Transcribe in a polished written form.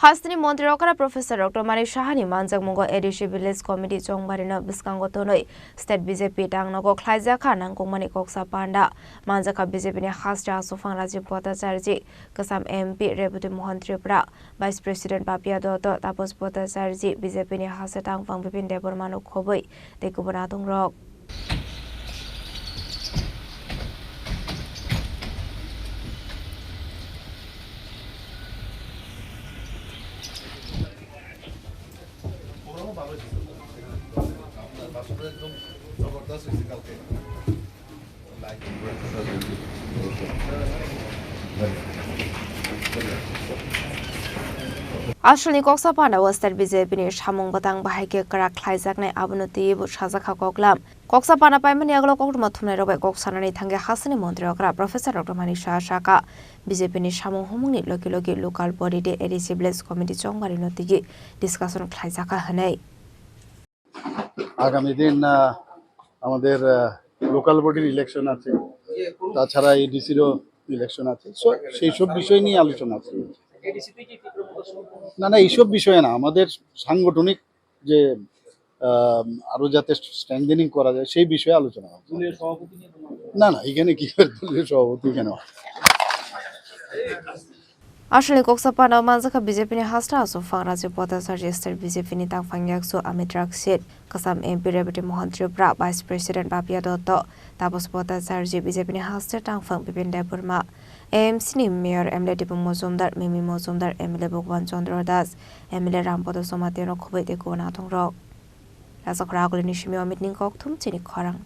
Haste ni Mantri Okra Professor Dr. Manik Saha ni Manjakmungo Edition Village Committee Chongbari na bwskango Tonwi State BJP Tangnogo Khlaijakha Nangkukmani Kokchap Panda Manjakha BJP ni Haste Achukphang Rajib Bhattacharjee Kwcham MP Rebati Mohan Tripura Vice President Papiya Datta Tapash Bhattacharjee BJP ni Haste Tangphang Bipin Debbarma Khobwi Tekubana Tongrok Asli Kokchap Panda was that BJP ni Samung Batang Bahike Kara Khlaijakha Abunoti Bhattacharjee Koklam Kokchap Panda Paimani Aglo Kokma Thumne Robe Koksanani Thange Haste ni Mantri Okra Professor Dr. Manik Saha BJP ni Samung Humungni Loki local body de Edition Village Committee Chongbari notigi discussion Khlaijakha hanai আগামী দিন আমাদের local বডির election আছে তাছাড়া এডিসিরও election আছে সেই সব বিষয় নিয়ে আলোচনা আছে না এইসব বিষয়ে না আমাদের সাংগঠনিক যে আরো যাতে স্ট্রেংথেনিং করা যায় সেই বিষয়ে আলোচনা হবে না এখানে কি করে দলীয় সভাপতি কেন Asli Kokchap Panda Manjakha BJP ni Haste Achukphang Rajib Bhattacharjee State BJP ni Tangphang yaksu Amitraksit Kwcham MP Rebati Mohan Tripura Vice President Papiya Datta Tapash Bhattacharjee BJP ni Haste Tangphang Bipin Debbarma AMC ni Mayor MLA Dipin Mojumdar Mimi Mojumdar MLA Bhagwan Chandra Das MLA Rampada Somateno Khobwi Tekubana Tongrok Rajak Ragul ni Shimi Amit Ningkok Thum Chini Khorang